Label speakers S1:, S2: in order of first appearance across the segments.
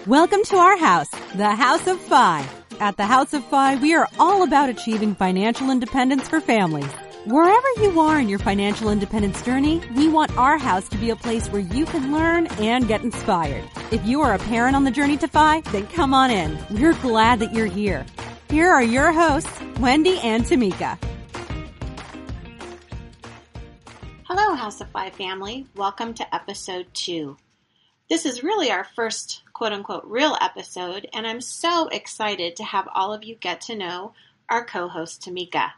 S1: Welcome to our house, the House of Fi. At the House of Fi, we are all about achieving financial independence for families. Wherever you are in your financial independence journey, we want our house to be a place where you can learn and get inspired. If you are a parent on the journey to Fi, then come on in. We're glad that you're here. Here are your hosts, Wendy and Timika.
S2: Hello, House of Fi family. Welcome to episode 2. This is really our first quote-unquote real episode, and I'm so excited to have all of you get to know our co-host, Timika.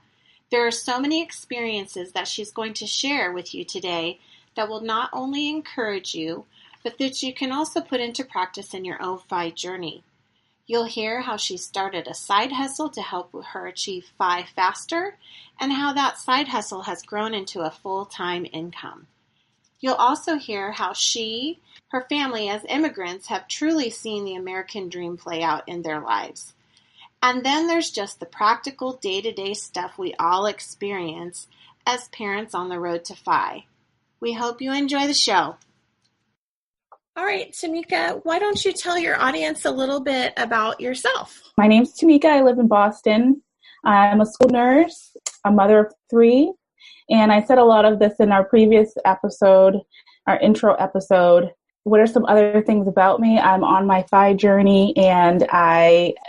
S2: There are so many experiences that she's going to share with you today that will not only encourage you, but that you can also put into practice in your own Fi journey. You'll hear how she started a side hustle to help her achieve Fi faster, and how that side hustle has grown into a full-time income. You'll also hear how her family as immigrants have truly seen the American dream play out in their lives. And then there's just the practical day-to-day stuff we all experience as parents on the road to Fi. We hope you enjoy the show. All right, Timika, why don't you tell your audience a little bit about yourself?
S3: My name's Timika. I live in Boston. I'm a school nurse, a mother of 3. And I said a lot of this in our previous episode, our intro episode. What are some other things about me? I'm on my Fi journey, and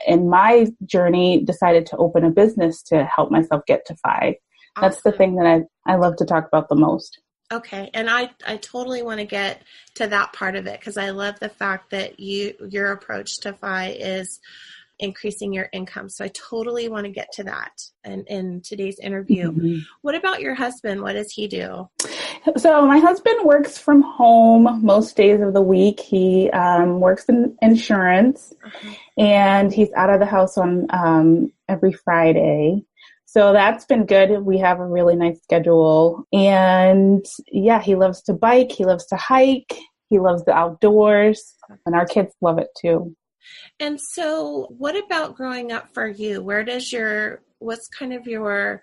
S3: in my journey, decided to open a business to help myself get to Fi. Awesome. That's the thing that I love to talk about the most.
S2: Okay, and I totally want to get to that part of it, because I love the fact that your approach to Fi is increasing your income. So I totally want to get to that in today's interview. Mm-hmm. What about your husband? What does he do?
S3: So my husband works from home most days of the week. He works in insurance, and he's out of the house on every Friday. So that's been good. We have a really nice schedule. And yeah, he loves to bike. He loves to hike. He loves the outdoors. And our kids love it too.
S2: And so what about growing up for you? What's kind of your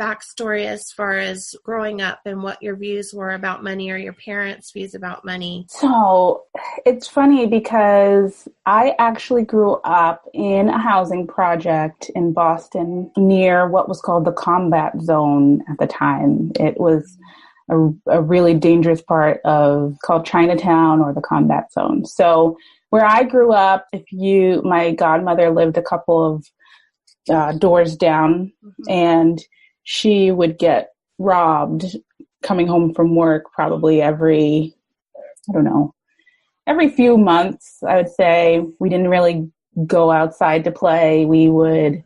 S2: backstory as far as growing up and what your views were about money, or your parents' views about money?
S3: So it's funny because I actually grew up in a housing project in Boston near what was called the combat zone at the time. It was a really dangerous part called Chinatown, or the combat zone. So where I grew up, my godmother lived a couple of doors down, and she would get robbed coming home from work probably every few months, I would say. We didn't really go outside to play.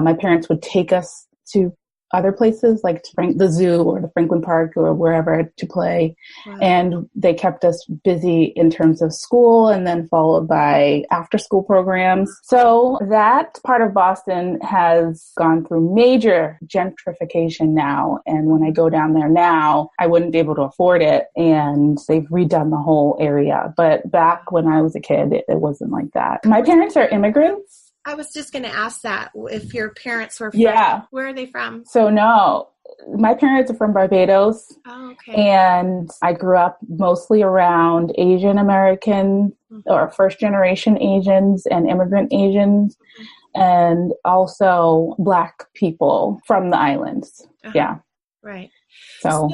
S3: My parents would take us to other places like the zoo or the Franklin Park or wherever to play. Wow. And they kept us busy in terms of school, and then followed by after school programs. So that part of Boston has gone through major gentrification now. And when I go down there now, I wouldn't be able to afford it. And they've redone the whole area. But back when I was a kid, it wasn't like that. My parents are immigrants.
S2: I was just going to ask that, if your parents were from, where are they from?
S3: So no, my parents are from Barbados.
S2: Oh, okay.
S3: And I grew up mostly around Asian American or first generation Asians and immigrant Asians, and also Black people from the islands. Yeah.
S2: Right.
S3: So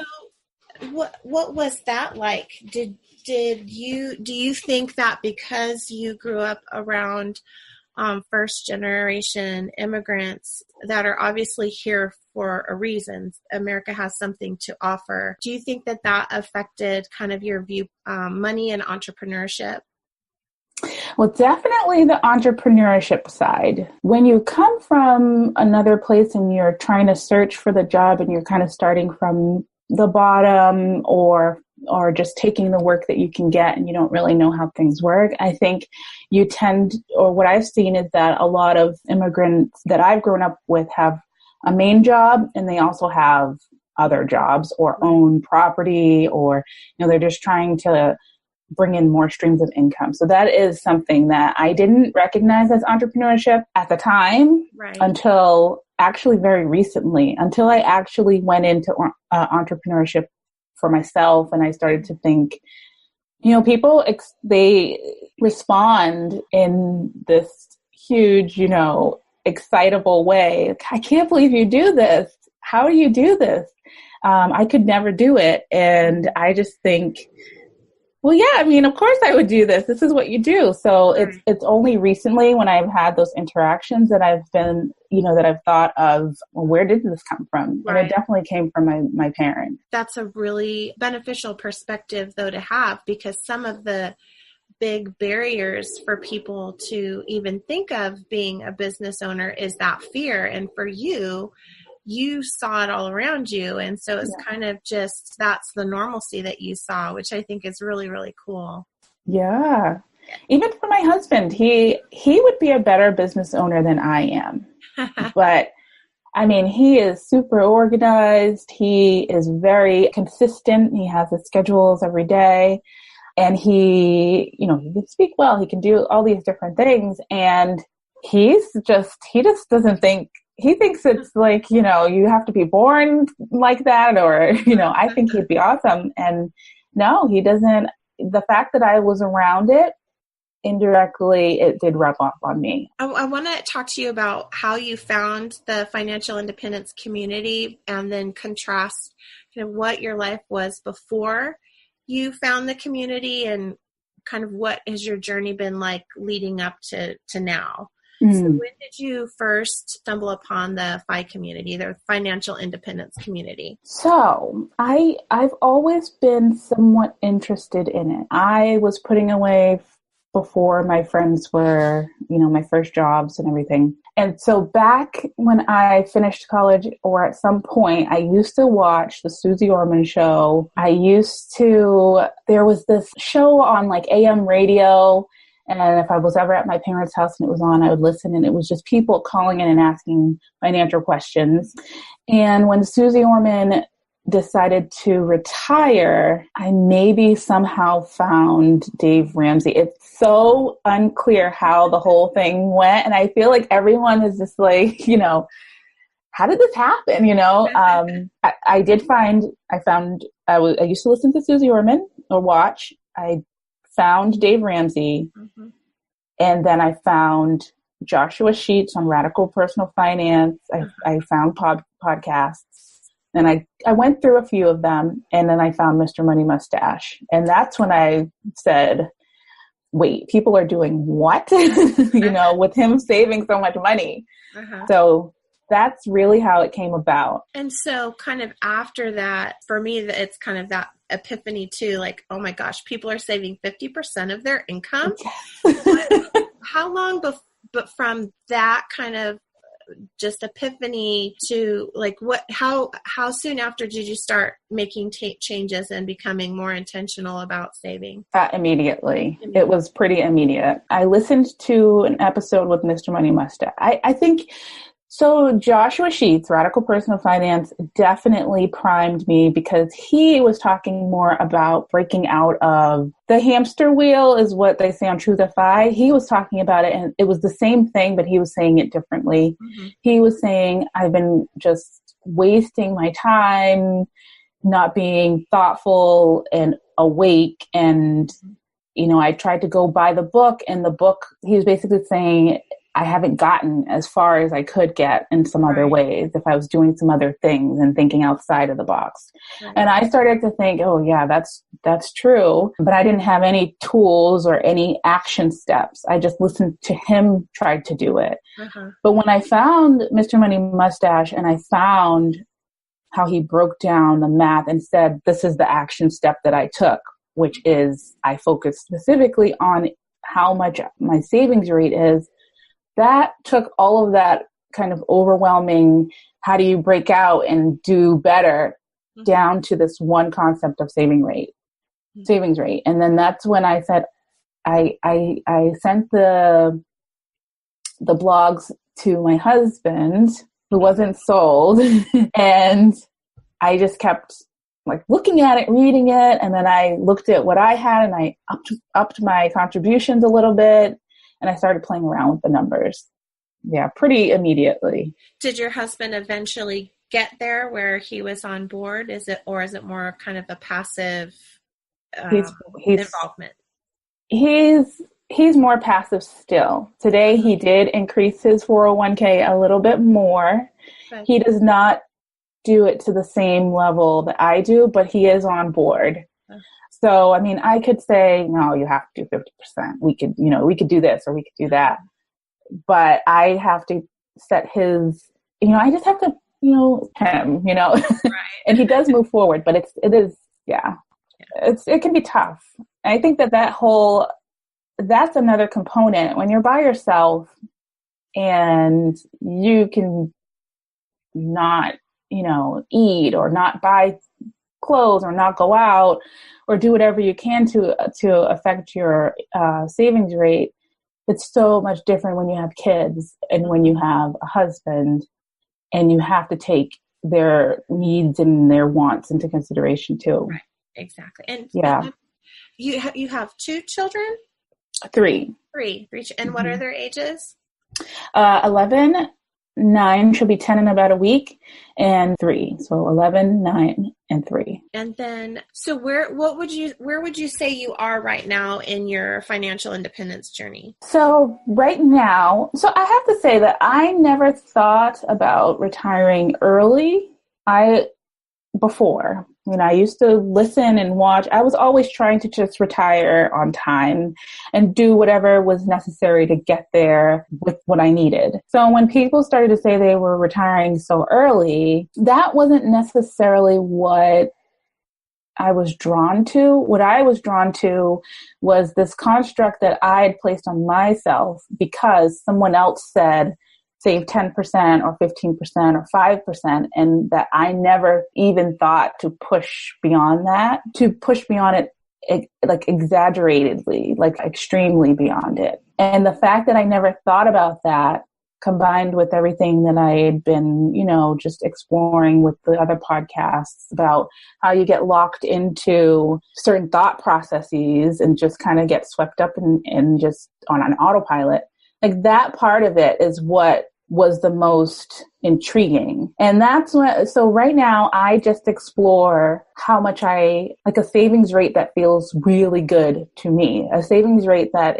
S2: what was that like? Do you think that because you grew up around first generation immigrants that are obviously here for a reason, America has something to offer, do you think that affected kind of your view, money and entrepreneurship?
S3: Well, definitely the entrepreneurship side. When you come from another place and you're trying to search for the job, and you're kind of starting from the bottom, or just taking the work that you can get, and you don't really know how things work, I think what I've seen is that a lot of immigrants that I've grown up with have a main job, and they also have other jobs or own property, or, they're just trying to bring in more streams of income. So that is something that I didn't recognize as entrepreneurship at the time, until actually very recently, until I actually went into entrepreneurship for myself. And I started to think, people, they respond in this huge, excitable way. I can't believe you do this. How do you do this? I could never do it. And I just think, well, yeah, of course I would do this. This is what you do. So it's only recently when I've had those interactions that I've been, that I've thought of, well, where did this come from? Right. And it definitely came from my parents.
S2: That's a really beneficial perspective, though, to have, because some of the big barriers for people to even think of being a business owner is that fear. And for you saw it all around you. And so it's kind of just, that's the normalcy that you saw, which I think is really, really cool.
S3: Yeah. Even for my husband, he would be a better business owner than I am. But he is super organized. He is very consistent. He has his schedules every day. And he can speak well. He can do all these different things. And he just doesn't think, he thinks it's like, you have to be born like that, or, I think he'd be awesome. And no, he doesn't. The fact that I was around it, indirectly, it did rub off on me.
S2: I want to talk to you about how you found the financial independence community, and then contrast what your life was before you found the community, and kind of what has your journey been like leading up to now. So when did you first stumble upon the FI community, the financial independence community?
S3: So I've always been somewhat interested in it. I was putting away before my friends were, my first jobs and everything. And so back when I finished college, or at some point, I used to watch the Susie Orman show. There was this show on like AM radio. And if I was ever at my parents' house and it was on, I would listen, and it was just people calling in and asking financial questions. And when Susie Orman decided to retire, I maybe somehow found Dave Ramsey. It's so unclear how the whole thing went. And I feel like everyone is just like, how did this happen? I used to listen to Susie Orman or watch. I found Dave Ramsey, and then I found Joshua Sheets on Radical Personal Finance. I found podcasts, and I went through a few of them, and then I found Mr. Money Mustache. And that's when I said, wait, people are doing what? With him saving so much money. So that's really how it came about.
S2: And so kind of after that, for me, it's kind of that epiphany too, like, oh my gosh, people are saving 50% of their income. Yes. How long but from that kind of just epiphany to like how soon after did you start making changes and becoming more intentional about saving?
S3: Immediately. It was pretty immediate. I listened to an episode with Mr. Money Mustache. I think so. Joshua Sheets, Radical Personal Finance, definitely primed me, because he was talking more about breaking out of the hamster wheel, is what they say on Truth FI. He was talking about it, and it was the same thing, but he was saying it differently. He was saying, I've been just wasting my time, not being thoughtful and awake. And, I tried to go buy the book, and the book, he was basically saying, I haven't gotten as far as I could get in some other ways if I was doing some other things and thinking outside of the box. And I started to think, oh yeah, that's true. But I didn't have any tools or any action steps. I just listened to him try to do it. But when I found Mr. Money Mustache, and I found how he broke down the math and said, this is the action step that I took, which is I focused specifically on how much my savings rate is. That took all of that kind of overwhelming, how do you break out and do better, down to this one concept of savings rate. And then that's when I said, I sent the blogs to my husband, who wasn't sold, and I just kept like looking at it, reading it. And then I looked at what I had, and I upped my contributions a little bit. And I started playing around with the numbers. yeah, pretty immediately.
S2: Did your husband eventually get there where he was on board? Is it more kind of a passive
S3: He's
S2: involvement?
S3: He's more passive still. Today he did increase his 401k a little bit more.
S2: Good.
S3: He does not do it to the same level that I do, but he is on board. So, I mean, I could say, no, you have to do 50%. We could do this or we could do that. But I have to set his, I just have to, him,
S2: Right.
S3: and he does move forward, but it can be tough. I think that's another component when you're by yourself and you can not, eat or not buy clothes or not go out or do whatever you can to affect your savings rate. It's so much different when you have kids and when you have a husband and you have to take their needs and their wants into consideration too.
S2: Right. Exactly. And
S3: yeah,
S2: you have 2 children?
S3: Three.
S2: And what are their ages?
S3: 11, 9, she'll be 10 in about a week, and 3. So 11, 9, and 3.
S2: And then, so where would you say you are right now in your financial independence journey?
S3: So right now, I have to say that I never thought about retiring early. Before. I used to listen and watch. I was always trying to just retire on time and do whatever was necessary to get there with what I needed. So when people started to say they were retiring so early, that wasn't necessarily what I was drawn to. What I was drawn to was this construct that I had placed on myself because someone else said, save 10% or 15% or 5%, and that I never even thought to push beyond it like exaggeratedly, like extremely beyond it. And the fact that I never thought about that, combined with everything that I had been, just exploring with the other podcasts about how you get locked into certain thought processes and just kind of get swept up and just on an autopilot. Like that part of it is what was the most intriguing. And so right now I just explore how much a savings rate that feels really good to me, a savings rate that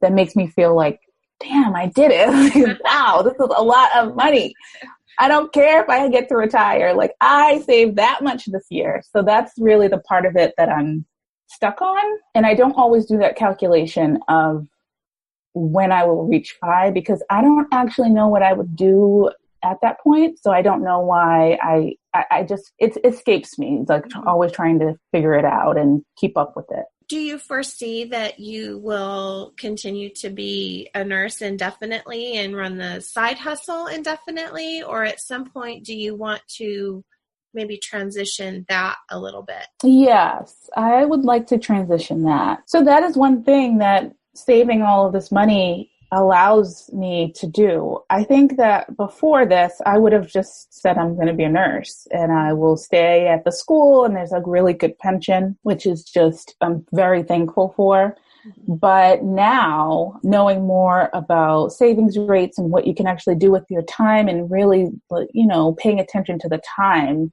S3: makes me feel like, damn, I did it. Wow, this is a lot of money. I don't care if I get to retire. Like I saved that much this year. So that's really the part of it that I'm stuck on. And I don't always do that calculation of when I will reach 5 because I don't actually know what I would do at that point. So I don't know why I just, it escapes me. It's like always trying to figure it out and keep up with it.
S2: Do you foresee that you will continue to be a nurse indefinitely and run the side hustle indefinitely? Or at some point, do you want to maybe transition that a little bit?
S3: Yes, I would like to transition that. So that is one thing that saving all of this money allows me to do. I think that before this, I would have just said I'm going to be a nurse and I will stay at the school and there's a really good pension, which is just, I'm very thankful for. Mm-hmm. But now knowing more about savings rates and what you can actually do with your time and really, paying attention to the time,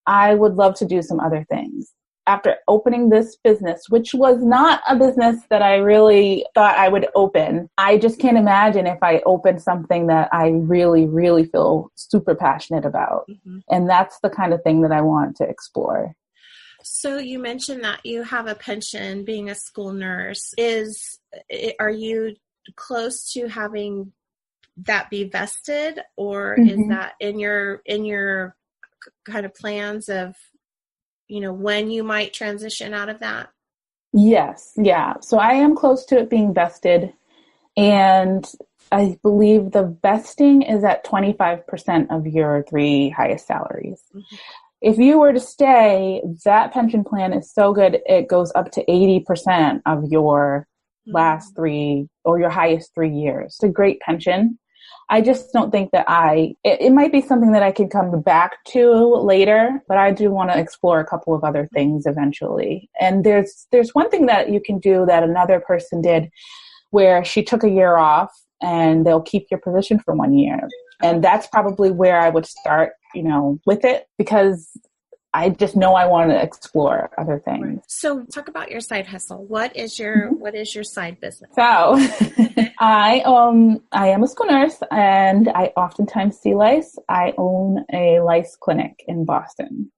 S3: I would love to do some other things. After opening this business, which was not a business that I really thought I would open, I just can't imagine if I opened something that I really, really feel super passionate about. Mm-hmm. And that's the kind of thing that I want to explore.
S2: So you mentioned that you have a pension being a school nurse. Are you close to having that be vested, or mm-hmm. is that in your kind of plans of when you might transition out of that?
S3: Yes. Yeah. So I am close to it being vested. And I believe the vesting is at 25% of your 3 highest salaries. Mm-hmm. If you were to stay, that pension plan is so good, it goes up to 80% of your mm-hmm. last 3 or your highest 3 years. It's a great pension. I just don't think that it might be something that I can come back to later, but I do want to explore a couple of other things eventually. And there's one thing that you can do that another person did where she took a year off and they'll keep your position for 1 year. And that's probably where I would start, with it, because I just know I want to explore other things.
S2: Right. So talk about your side hustle. What is your side business?
S3: So I am a school nurse, and I oftentimes see lice. I own a lice clinic in Boston.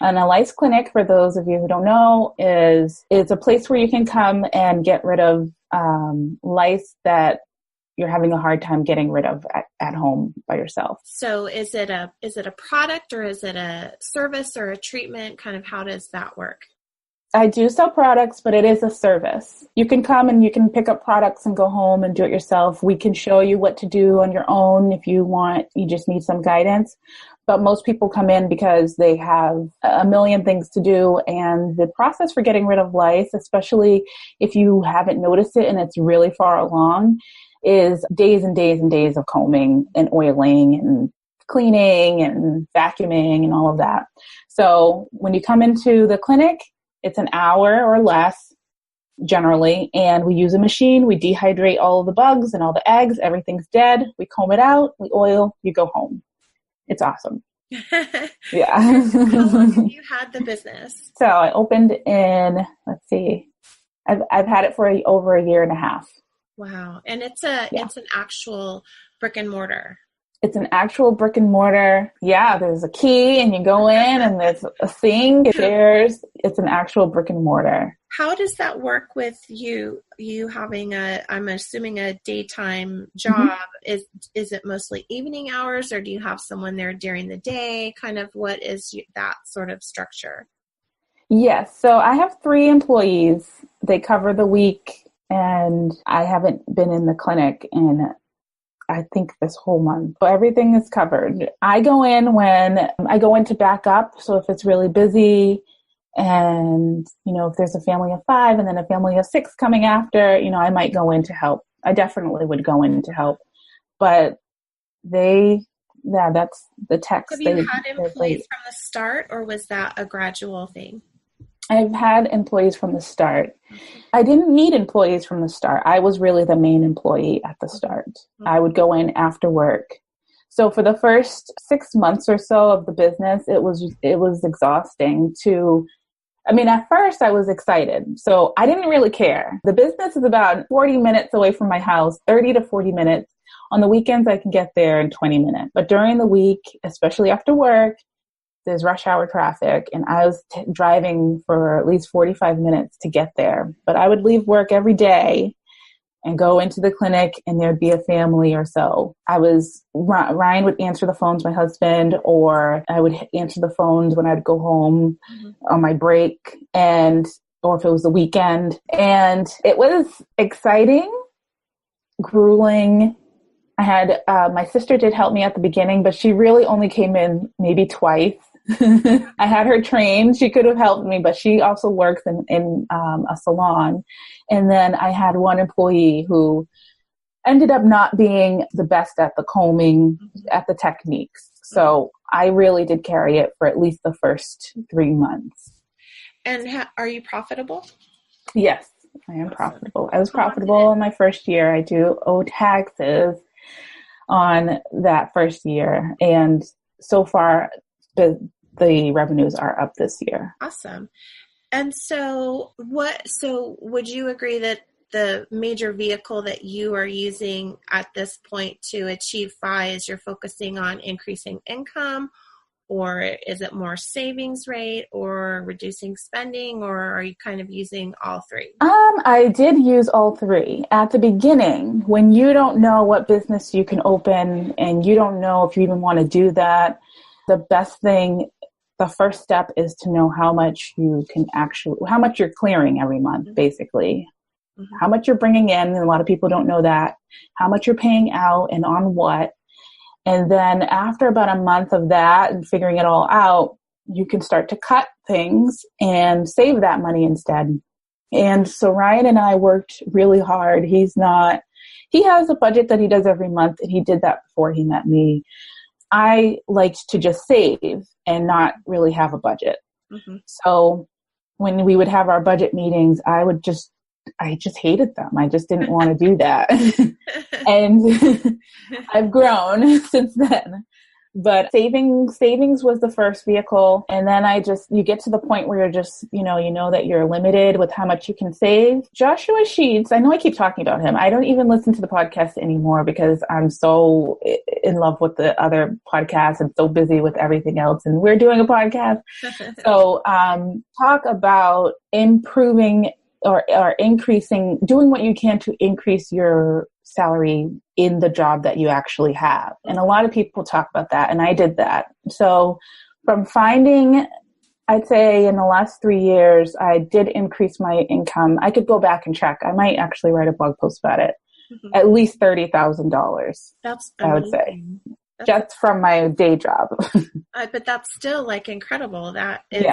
S3: And a lice clinic, for those of you who don't know, is a place where you can come and get rid of lice that you're having a hard time getting rid of at home by yourself.
S2: So is it a product, or is it a service or a treatment? Kind of, how does that work?
S3: I do sell products, but it is a service. You can come and you can pick up products and go home and do it yourself. We can show you what to do on your own if you want. You just need some guidance. But most people come in because they have a million things to do. And the process for getting rid of lice, especially if you haven't noticed it and it's really far along, is days and days and days of combing and oiling and cleaning and vacuuming and all of that. So when you come into the clinic, it's an hour or less generally, and we use a machine. We dehydrate all of the bugs and all the eggs. Everything's dead. We comb it out. We oil. You go home. It's awesome. Yeah.
S2: How long have you had the business?
S3: So I opened in, let's see, I've had it for over a year and a half.
S2: Wow. And it's an actual brick and mortar.
S3: It's an actual brick and mortar. Yeah, there's a key and you go in and there's a sink, chairs. It's an actual brick and mortar.
S2: How does that work with you having I'm assuming a daytime job? Mm-hmm. Is it mostly evening hours, or do you have someone there during the day? Kind of, what is that sort of structure?
S3: Yes. So I have 3 employees. They cover the week, and I haven't been in the clinic in, I think, this whole month. So everything is covered. I go in when I go in to back up. So if it's really busy, and, if there's a family of 5 and then a family of 6 coming after, I might go in to help. I definitely would go in to help. But that's the text.
S2: Have you had employees from the start, or was that a gradual thing?
S3: I've had employees from the start. I didn't need employees from the start. I was really the main employee at the start. I would go in after work. So for the first 6 months or so of the business, it was exhausting at first I was excited. So I didn't really care. The business is about 40 minutes away from my house, 30 to 40 minutes. On the weekends, I can get there in 20 minutes. But during the week, especially after work, there's rush hour traffic, and I was driving for at least 45 minutes to get there. But I would leave work every day and go into the clinic, and there'd be a family or so. Ryan would answer the phones, my husband, or I would answer the phones when I'd go home on my break, or if it was the weekend. And it was exciting, grueling. I had, my sister did help me at the beginning, but she really only came in maybe twice. I had her trained. She could have helped me, but she also works in a salon. And then I had one employee who ended up not being the best at the combing, at the techniques. So I really did carry it for at least the first 3 months.
S2: And are you profitable?
S3: Yes, I am profitable. I was profitable in my first year. I do owe taxes on that first year. And so far, the revenues are up this year.
S2: Awesome. And so would you agree that the major vehicle that you are using at this point to achieve FI is you're focusing on increasing income, or is it more savings rate or reducing spending, or are you kind of using all 3?
S3: I did use all 3. At the beginning, when you don't know what business you can open and you don't know if you even want to do that, the best thing, the first step is to know how much you're clearing every month, basically. Mm-hmm. How much you're bringing in, and a lot of people don't know that. How much you're paying out and on what. And then after about a month of that and figuring it all out, you can start to cut things and save that money instead. And so Ryan and I worked really hard. He has a budget that he does every month, and he did that before he met me. I liked to just save and not really have a budget. Mm-hmm. So when we would have our budget meetings, I would just I just hated them. I just didn't want to do that. And I've grown since then. But savings was the first vehicle. And then you get to the point where you're just, you know that you're limited with how much you can save. Joshua Sheets, I know I keep talking about him. I don't even listen to the podcast anymore because I'm so in love with the other podcasts and so busy with everything else. And we're doing a podcast. So talk about improving or increasing, doing what you can to increase your salary in the job that you actually have. And a lot of people talk about that, and I did that. So from finding, I'd say in the last 3 years, I did increase my income. I could go back and check. I might actually write a blog post about it. At least $30,000.
S2: That's
S3: amazing. I would say. Just from my day job.
S2: But that's still like incredible. That is,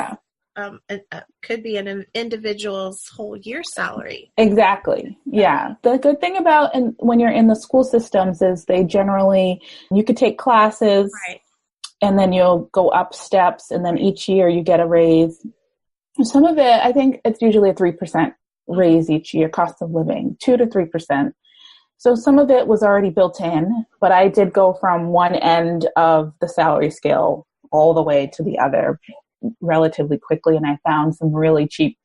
S2: it could be an individual's whole year salary.
S3: Exactly. Yeah. The good thing about when you're in the school systems is they generally, you could take classes, right, and then you'll go up steps, and then each year you get a raise. Some of it, I think it's usually a 3% raise each year, cost of living, 2 to 3%. So some of it was already built in, but I did go from one end of the salary scale all the way to the other relatively quickly, and I found some really cheap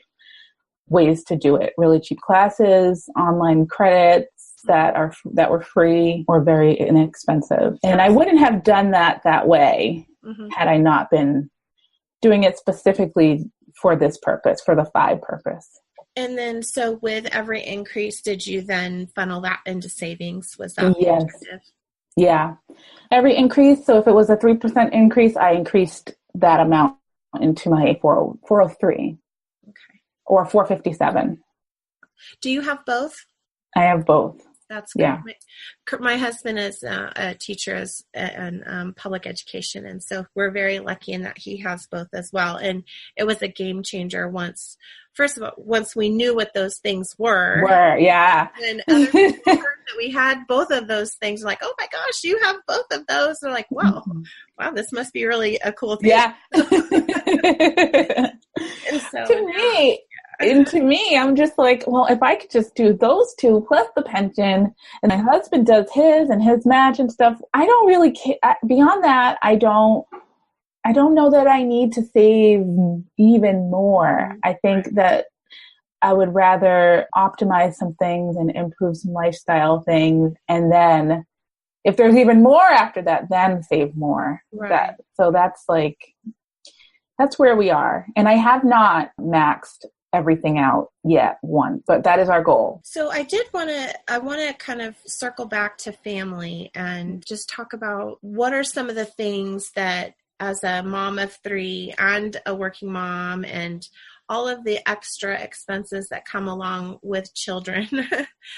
S3: ways to do it. Really cheap classes, online credits that were free or very inexpensive. And I wouldn't have done that way had I not been doing it specifically for this purpose, for the 5 purpose.
S2: And then, so with every increase, did you then funnel that into savings? Was that
S3: yes.
S2: objective?
S3: Yeah. Every increase. So if it was a 3% increase, I increased that amount into my 403.
S2: Okay.
S3: Or 457.
S2: Do you have both?
S3: I have both.
S2: That's good. Yeah. My husband is a teacher in public education, and so we're very lucky in that he has both as well. And it was a game changer once we knew what those things were.
S3: Yeah.
S2: And other people heard that we had both of those things, like, oh my gosh, you have both of those. They're like, wow, this must be really a cool thing.
S3: Yeah.
S2: And so,
S3: to me, I'm just like, well, if I could just do those 2 plus the pension, and my husband does his and his match and stuff, I don't really care. Beyond that, I don't know that I need to save even more. I think that I would rather optimize some things and improve some lifestyle things. And then if there's even more after that, then save more.
S2: Right.
S3: So that's where we are. And I have not maxed everything out yet but that is our goal.
S2: So I want to kind of circle back to family and just talk about what are some of the things that, as a mom of 3 and a working mom and all of the extra expenses that come along with children,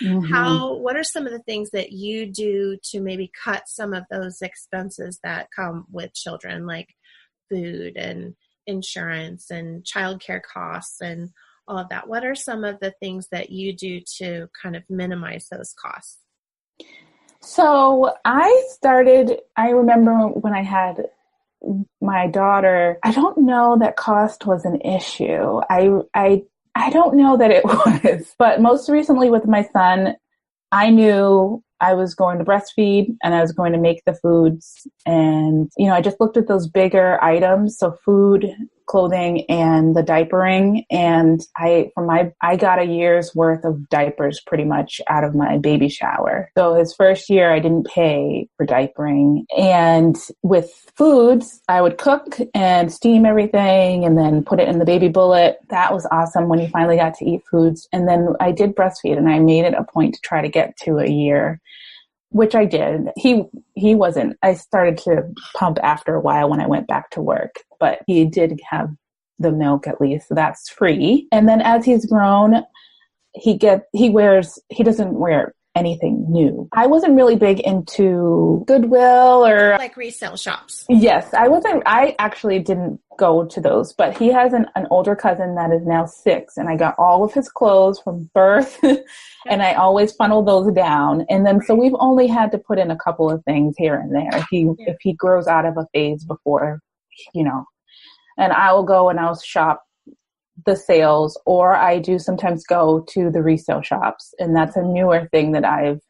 S2: what are some of the things that you do to maybe cut some of those expenses that come with children, like food and insurance and childcare costs and all of that? What are some of the things that you do to kind of minimize those costs?
S3: So I remember when I had my daughter, I don't know that cost was an issue. I don't know that it was, but most recently with my son, I knew I was going to breastfeed and I was going to make the foods. And, I just looked at those bigger items. So food, clothing, and the diapering. And I got a year's worth of diapers pretty much out of my baby shower. So his first year, I didn't pay for diapering. And with foods, I would cook and steam everything and then put it in the baby bullet. That was awesome when he finally got to eat foods. And then I did breastfeed, and I made it a point to try to get to a year, which I did. He wasn't. I started to pump after a while when I went back to work, but he did have the milk at least, so that's free. And then as he's grown, he doesn't wear anything new. I wasn't really big into Goodwill or
S2: like resale shops.
S3: Yes, I actually didn't go to those, but he has an older cousin that is now 6, and I got all of his clothes from birth and I always funnel those down. And then, so we've only had to put in a couple of things here and there. If he grows out of a phase before, and I will go and I'll shop the sales, or I do sometimes go to the resale shops. And that's a newer thing that I've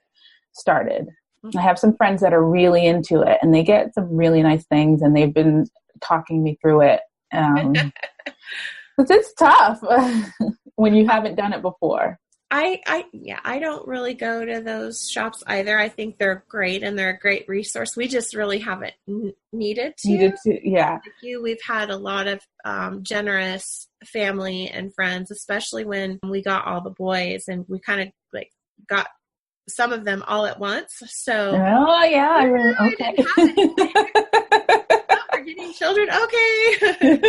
S3: started. I have some friends that are really into it, and they get some really nice things, and they've been talking me through it. 'Cause it's tough when you haven't done it before.
S2: I don't really go to those shops either. I think they're great and they're a great resource. We just really haven't needed to.
S3: Yeah.
S2: Like you, we've had a lot of generous family and friends, especially when we got all the boys, and we kind of like got some of them all at once. So
S3: yeah, okay.
S2: We're getting children. Okay. This is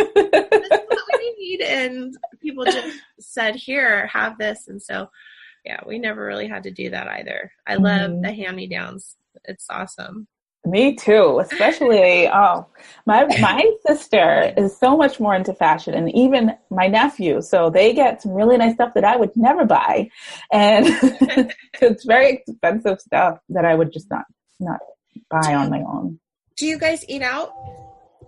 S2: what we need. And people just said, here, have this. And so, yeah, we never really had to do that either. I love the hand-me-downs. It's awesome.
S3: Me too, especially, my sister is so much more into fashion, and even my nephew. So they get some really nice stuff that I would never buy. And it's very expensive stuff that I would just not buy on my own.
S2: Do you guys eat out?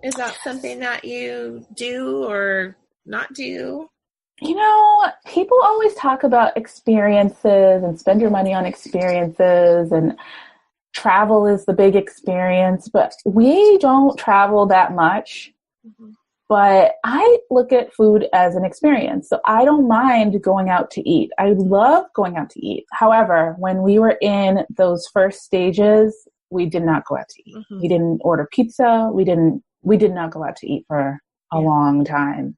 S2: Is that something that you do or not do?
S3: You know, people always talk about experiences and spend your money on experiences, and travel is the big experience, but we don't travel that much. Mm-hmm. But I look at food as an experience. So I don't mind going out to eat. I love going out to eat. However, when we were in those first stages, we did not go out to eat. Mm-hmm. We didn't order pizza. We did not go out to eat for a long time.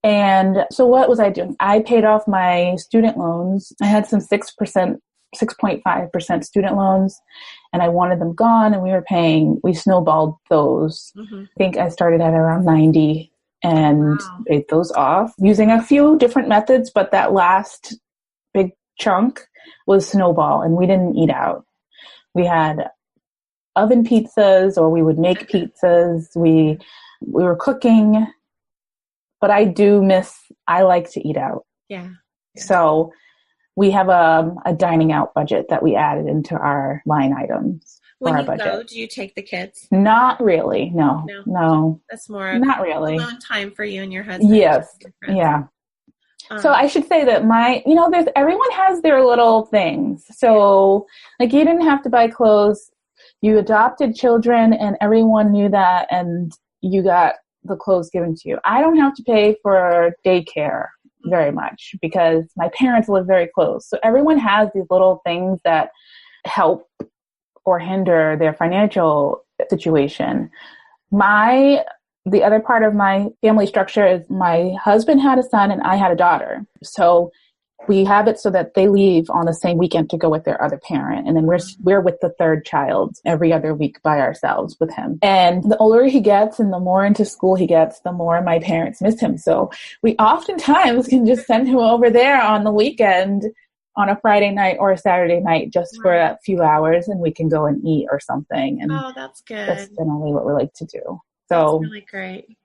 S3: And so what was I doing? I paid off my student loans. I had some 6.5% student loans, and I wanted them gone, and we snowballed those. Mm-hmm. I think I started at around 90 and paid those off using a few different methods, but that last big chunk was snowball, and we didn't eat out. We had oven pizzas, or we would make pizzas. We were cooking, but I like to eat out.
S2: Yeah.
S3: So we have a dining out budget that we added into our line items.
S2: When
S3: our
S2: you
S3: budget.
S2: go, do you take the kids?
S3: Not really. No.
S2: That's more of
S3: not really
S2: alone time for you and your husband.
S3: Yes. Yeah. So I should say that everyone has their little things. So like you didn't have to buy clothes. You adopted children and everyone knew that, and you got the clothes given to you. I don't have to pay for daycare very much because my parents live very close. So everyone has these little things that help or hinder their financial situation. The other part of my family structure is my husband had a son and I had a daughter. So we have it so that they leave on the same weekend to go with their other parent. And then we're with the third child every other week by ourselves with him. And the older he gets and the more into school he gets, the more my parents miss him. So we oftentimes can just send him over there on the weekend on a Friday night or a Saturday night just for a few hours, and we can go and eat or something. And
S2: that's good.
S3: That's generally what we like to do.
S2: So that's really great.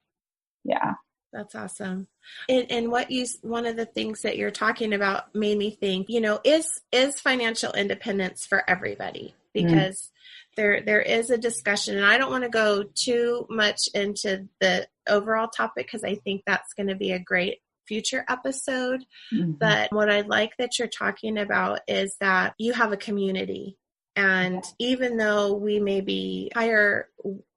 S3: Yeah.
S2: That's awesome. And one of the things that you're talking about made me think, is financial independence for everybody? Because there is a discussion, and I don't want to go too much into the overall topic because I think that's going to be a great future episode. Mm-hmm. But what I like that you're talking about is that you have a community. And even though we may be higher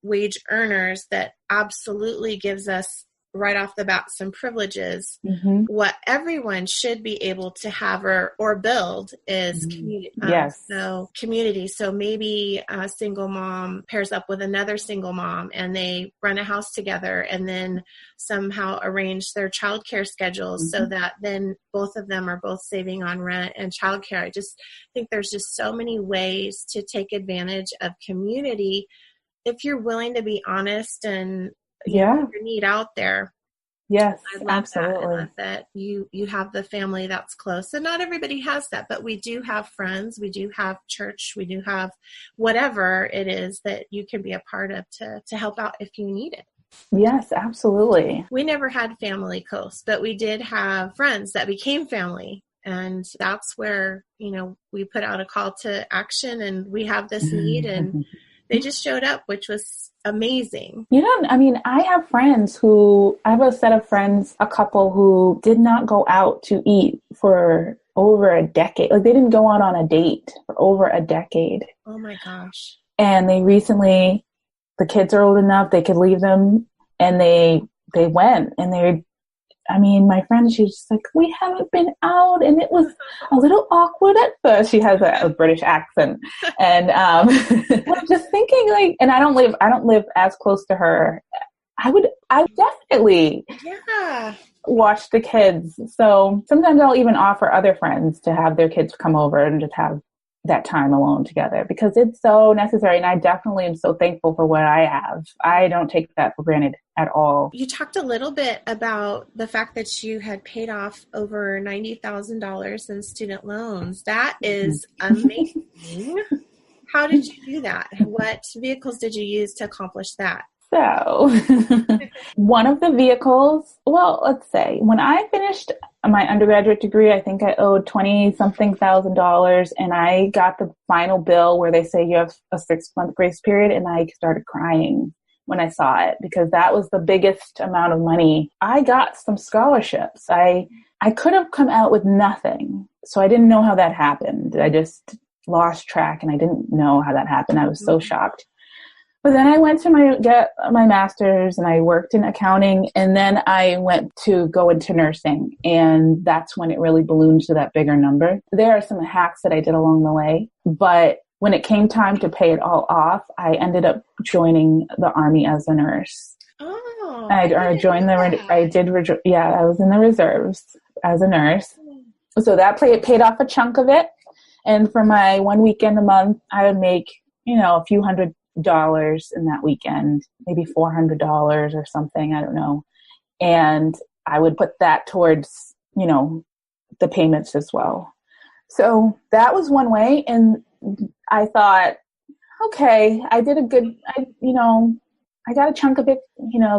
S2: wage earners, that absolutely gives us right off the bat some privileges. Mm-hmm. What everyone should be able to have or build is community.
S3: Yes.
S2: So community. So maybe a single mom pairs up with another single mom and they run a house together and then somehow arrange their childcare schedules so that then both of them are both saving on rent and childcare. I just think there's just so many ways to take advantage of community if you're willing to be honest and your need out there.
S3: Yes,
S2: I love
S3: absolutely.
S2: that. I love that you have the family that's close, and not everybody has that, but we do have friends, we do have church, we do have whatever it is that you can be a part of to help out if you need it.
S3: Yes, absolutely.
S2: We never had family close, but we did have friends that became family. And that's where, we put out a call to action and we have this need and They just showed up, which was amazing.
S3: I have a set of friends, a couple who did not go out to eat for over a decade. Like they didn't go out on a date for over a decade.
S2: Oh my gosh.
S3: And the kids are old enough, they could leave them, and they went, and my friend, she was just like, we haven't been out, and it was a little awkward at first. She has a British accent, and I'm just thinking, like, and I don't live as close to her. I definitely watch the kids. So sometimes I'll even offer other friends to have their kids come over and just have that time alone together, because it's so necessary. And I definitely am so thankful for what I have. I don't take that for granted at all.
S2: You talked a little bit about the fact that you had paid off over $90,000 in student loans. That is amazing. How did you do that? What vehicles did you use to accomplish that?
S3: So one of the vehicles, well, let's say when I finished my undergraduate degree, I think I owed 20-something thousand dollars, and I got the final bill where they say you have a 6-month grace period, and I started crying when I saw it, because that was the biggest amount of money. I got some scholarships. I could have come out with nothing. So I didn't know how that happened. I just lost track, and I didn't know how that happened. I was so shocked. But then I went to get my master's, and I worked in accounting, and then I went to go into nursing, and that's when it really ballooned to that bigger number. There are some hacks that I did along the way, but when it came time to pay it all off, I ended up joining the Army as a nurse.
S2: Oh,
S3: I joined I was in the reserves as a nurse. So that paid off a chunk of it. And for my one weekend a month, I would make, a few $100 in that weekend, maybe $400 or something, I don't know. And I would put that towards, the payments as well. So that was one way. And I thought, okay, I did I got a chunk of it,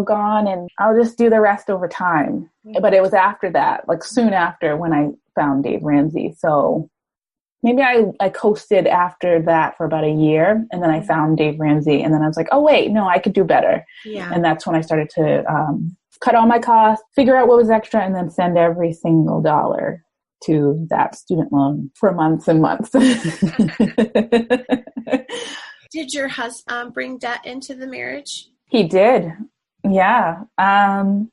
S3: gone, and I'll just do the rest over time. But it was after that, like soon after, when I found Dave Ramsey. So maybe I coasted after that for about a year, and then I found Dave Ramsey, and then I was like, oh, wait, no, I could do better. Yeah. And that's when I started to cut all my costs, figure out what was extra, and then send every single dollar to that student loan for months and months.
S2: Did your husband bring debt into the marriage?
S3: He did. Yeah. Ryan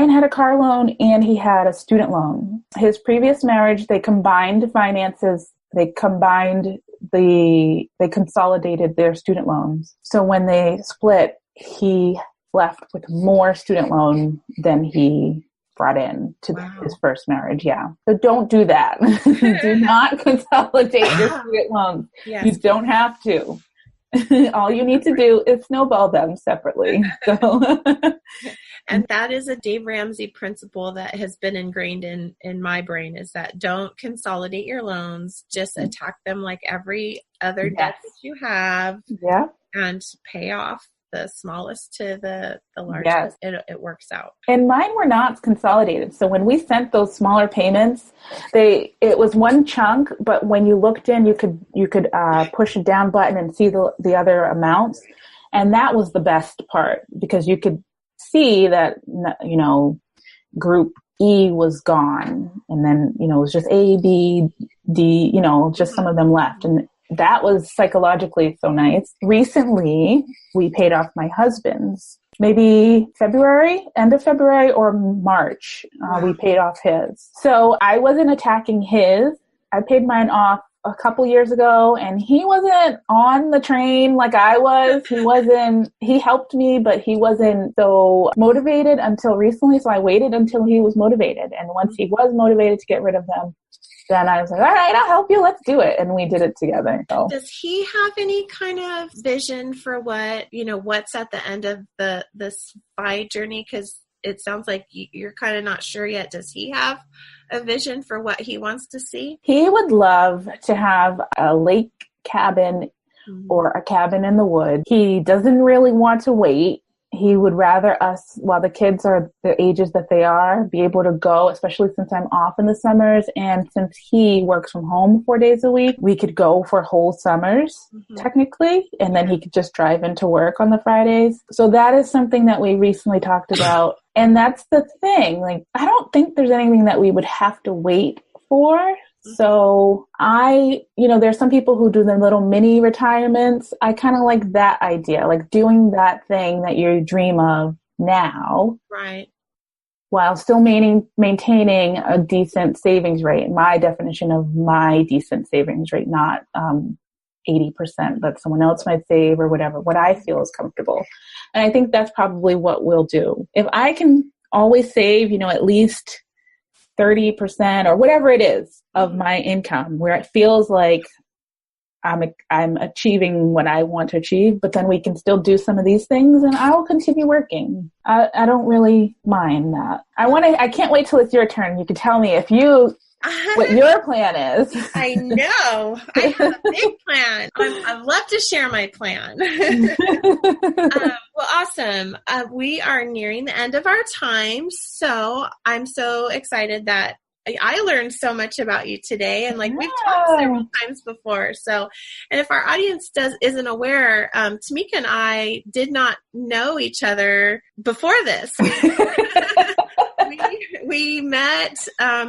S3: had a car loan and he had a student loan. His previous marriage, they combined finances. They consolidated their student loans. So when they split, he left with more student loan than he brought in to his first marriage. Yeah. So don't do that. Do not consolidate your student loans. Yes. You don't have to. All you need to do is snowball them separately. So.
S2: And that is a Dave Ramsey principle that has been ingrained in my brain, is that don't consolidate your loans. Just attack them like every other debt that you have. Yeah. And pay off the smallest to the largest. Yes. It works out.
S3: And mine were not consolidated. So when we sent those smaller payments, it was one chunk, but when you looked in, you could push a down button and see the other amounts. And that was the best part, because you could see that, group E was gone, and then, it was just A, B, D, just some of them left. And that was psychologically so nice. Recently, we paid off my husband's, maybe end of February or March, we paid off his. So I wasn't attacking his. I paid mine off a couple years ago, and he wasn't on the train like I was. He helped me, but he wasn't so motivated until recently. So I waited until he was motivated. And once he was motivated to get rid of them, then I was like, all right, I'll help you. Let's do it. And we did it together. So.
S2: Does he have any kind of vision for what's at the end of the SPY journey? Because it sounds like you're kind of not sure yet. Does he have a vision for what he wants to see?
S3: He would love to have a lake cabin or a cabin in the woods. He doesn't really want to wait. he would rather us, while the kids are the ages that they are, be able to go, especially since I'm off in the summers. And since he works from home 4 days a week, we could go for whole summers, technically. And then he could just drive into work on the Fridays. So that is something that we recently talked about. And that's the thing. Like, I don't think there's anything that we would have to wait for. So there's some people who do the little mini retirements. I kind of like that idea, like doing that thing that you dream of now.
S2: Right.
S3: While still maintaining a decent savings rate. My definition of my decent savings rate, not 80% that someone else might save or whatever, what I feel is comfortable. And I think that's probably what we'll do. If I can always save, at least 30% or whatever it is of my income, where it feels like I'm achieving what I want to achieve, but then we can still do some of these things, and I'll continue working. I don't really mind that. I can't wait till it's your turn. You can tell me what your plan is.
S2: I know. I have a big plan. I'd love to share my plan. Well, awesome. We are nearing the end of our time, so I'm so excited that I learned so much about you today, and we've talked several times before. So, and if our audience isn't aware, Timika and I did not know each other before this. We met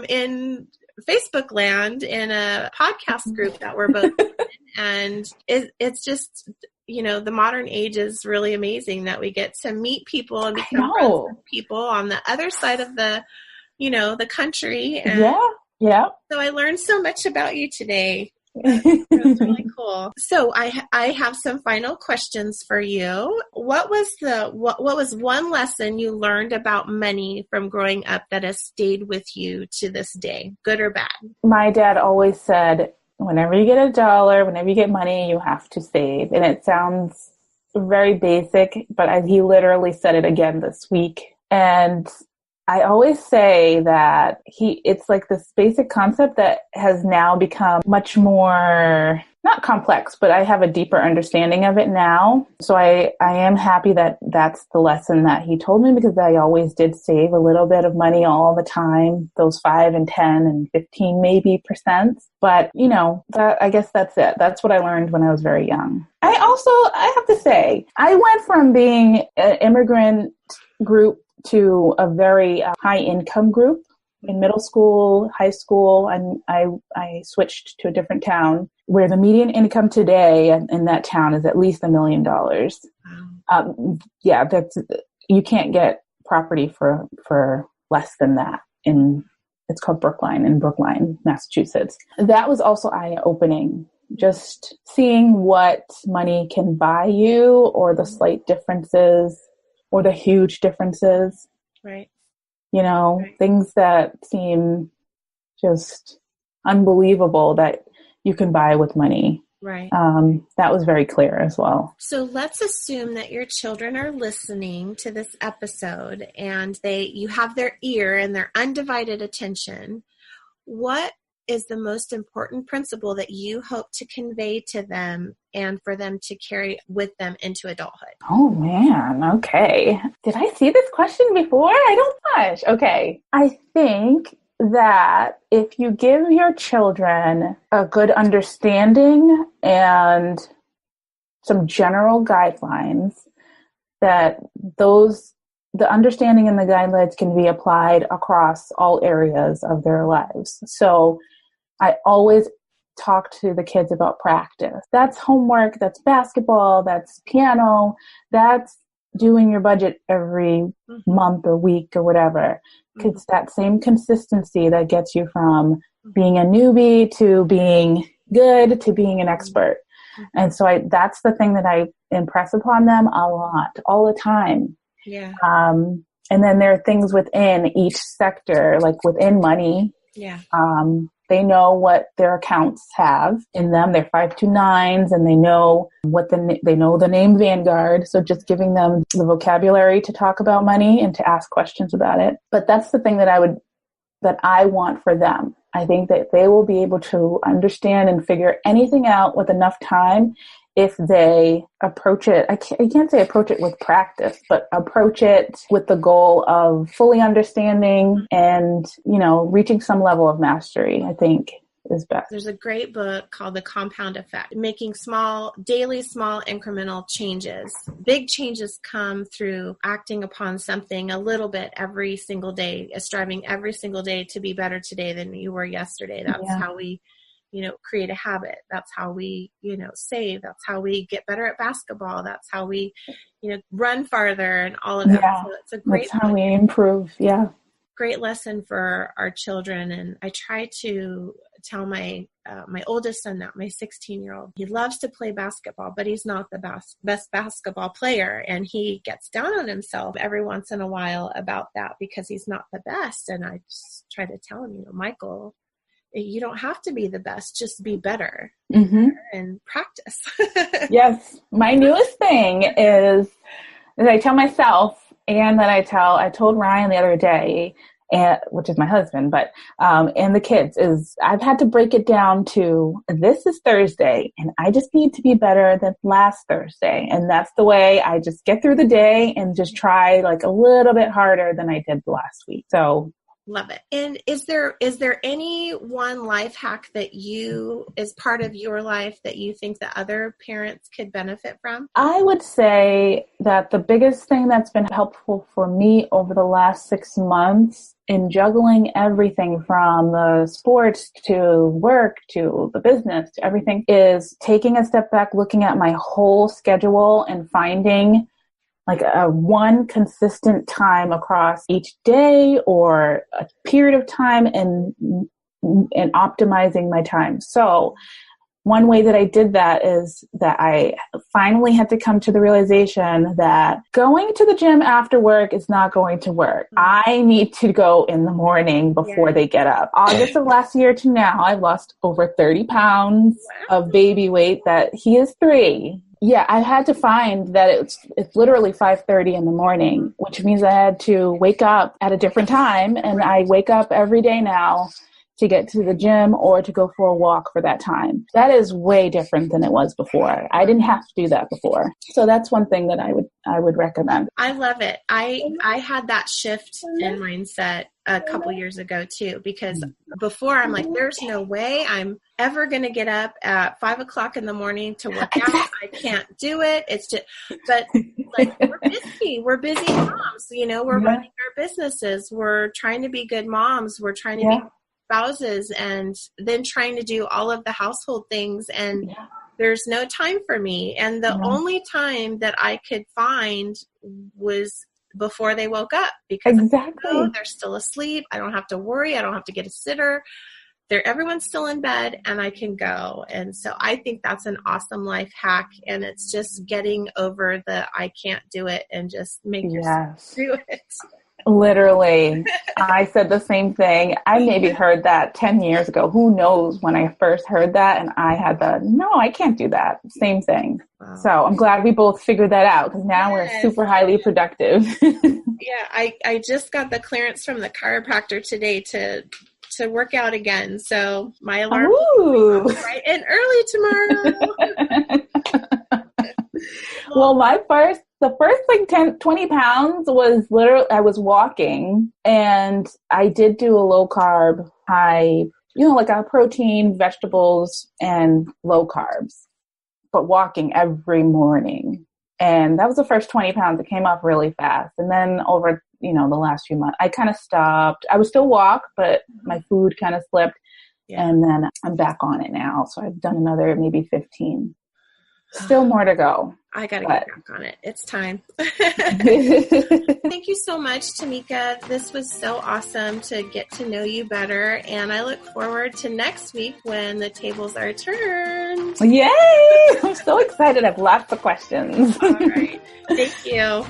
S2: in Facebook land in a podcast group that we're both in, and it's just, the modern age is really amazing that we get to meet people and become friends with people on the other side of the country. And
S3: yeah.
S2: So I learned so much about you today. It was really cool. So I have some final questions for you. What was one lesson you learned about money from growing up that has stayed with you to this day, good or bad?
S3: My dad always said, whenever you get $1, whenever you get money, you have to save. And it sounds very basic, but he literally said it again this week. And I always say that it's like this basic concept that has now become much more, not complex, but I have a deeper understanding of it now. So I am happy that that's the lesson that he told me, because I always did save a little bit of money all the time, those 5 and 10 and 15 maybe %. But, I guess that's it. That's what I learned when I was very young. I have to say, I went from being an immigrant group to a very high income group in middle school, high school, and I switched to a different town where the median income today in that town is at least $1 million. Wow. You can't get property for less than that it's called Brookline, in Brookline, Massachusetts. That was also eye-opening. Just seeing what money can buy you, or the slight differences, or the huge differences.
S2: Right.
S3: Things that seem just unbelievable that you can buy with money.
S2: Right.
S3: That was very clear as well.
S2: So let's assume that your children are listening to this episode and you have their ear and their undivided attention. What is the most important principle that you hope to convey to them and for them to carry with them into adulthood?
S3: Oh, man. Okay. Did I see this question before? I don't much. Okay. I think that if you give your children a good understanding and some general guidelines, that the understanding and the guidelines can be applied across all areas of their lives. So I always talk to the kids about practice. That's homework, that's basketball, that's piano, that's doing your budget every month or week or whatever. It's that same consistency that gets you from being a newbie to being good to being an expert. And so that's the thing that I impress upon them a lot, all the time.
S2: Yeah.
S3: And then there are things within each sector, like within money.
S2: Yeah.
S3: They know what their accounts have in them. They're 529s, and they know they know the name Vanguard. So just giving them the vocabulary to talk about money and to ask questions about it. But that's the thing that I want for them. I think that they will be able to understand and figure anything out with enough time if they approach it, I can't say approach it with practice, but approach it with the goal of fully understanding and, reaching some level of mastery, I think is best.
S2: There's a great book called The Compound Effect, making daily small incremental changes. Big changes come through acting upon something a little bit every single day, striving every single day to be better today than you were yesterday. That's how we create a habit. That's how we, save. That's how we get better at basketball. That's how we, run farther and all of that.
S3: Yeah,
S2: so it's a great
S3: that's how we improve. Yeah.
S2: Great lesson for our children. And I try to tell my oldest son that, my 16-year-old, he loves to play basketball, but he's not the best basketball player. And he gets down on himself every once in a while about that because he's not the best. And I just try to tell him, Michael, you don't have to be the best, just be better and practice.
S3: Yes. My newest thing is that I tell myself, and that I told Ryan the other day, which is my husband, but, and the kids, is I've had to break it down to, this is Thursday and I just need to be better than last Thursday. And that's the way I just get through the day and just try like a little bit harder than I did last week. So
S2: love it. And is there any one life hack that is part of your life that you think that other parents could benefit from?
S3: I would say that the biggest thing that's been helpful for me over the last 6 months in juggling everything from the sports to work to the business to everything is taking a step back, looking at my whole schedule and finding like a one consistent time across each day or a period of time and optimizing my time. So one way that I did that is that I finally had to come to the realization that going to the gym after work is not going to work. I need to go in the morning before they get up. August of last year to now, I've lost over 30 pounds of baby weight that he is 3. Yeah, I had to find that it's literally 5:30 in the morning, which means I had to wake up at a different time. And I wake up every day now to get to the gym or to go for a walk for that time. That is way different than it was before. I didn't have to do that before. So that's one thing that I would recommend.
S2: I love it. I had that shift in mindset a couple years ago too, because before I'm like, there's no way I'm ever going to get up at 5 o'clock in the morning to work out. I can't do it. It's just, but like we're busy moms, we're running our businesses. We're trying to be good moms. We're trying to be spouses and then trying to do all of the household things. And there's no time for me. And the only time that I could find was before they woke up because they're still asleep. I don't have to worry. I don't have to get a sitter. Everyone's still in bed and I can go. And so I think that's an awesome life hack. And it's just getting over the, I can't do it and just make yourself do it.
S3: Literally. I said the same thing. I maybe heard that 10 years ago. Who knows when I first heard that? And I had no, I can't do that. Same thing. Wow. So I'm glad we both figured that out because now we're super highly productive.
S2: Yeah. I just got the clearance from the chiropractor today to work out again. So my alarm will be bright and early tomorrow.
S3: Well, the first like 20 pounds was literally, I was walking and I did do a low carb, high, like a protein, vegetables, and low carbs, but walking every morning. And that was the first 20 pounds. It came off really fast. And then over, the last few months, I kind of stopped. I would still walk, but my food kind of slipped. Yeah. And then I'm back on it now. So I've done another maybe 15. Still more to go.
S2: I got to get back on it. It's time. Thank you so much, Timika. This was so awesome to get to know you better. And I look forward to next week when the tables are turned.
S3: Yay! I'm so excited. I have lots of questions.
S2: All right. Thank you.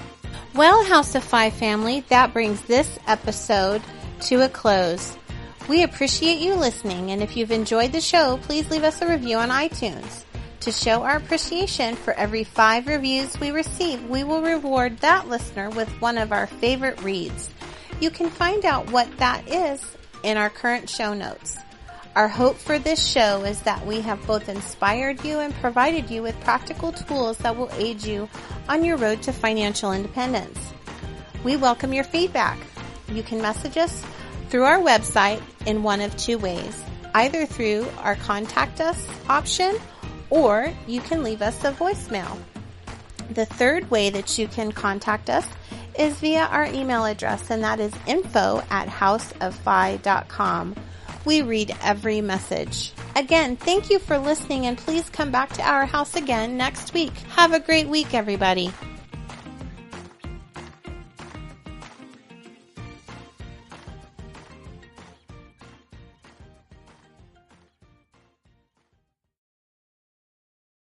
S2: Well, House of Five family, that brings this episode to a close. We appreciate you listening. And if you've enjoyed the show, please leave us a review on iTunes. To show our appreciation for every 5 reviews we receive, we will reward that listener with one of our favorite reads. You can find out what that is in our current show notes. Our hope for this show is that we have both inspired you and provided you with practical tools that will aid you on your road to financial independence. We welcome your feedback. You can message us through our website in one of two ways, either through our Contact Us option, or you can leave us a voicemail. The third way that you can contact us is via our email address, and that is info@houseoffy.com. We read every message. Again, thank you for listening, and please come back to our house again next week. Have a great week, everybody.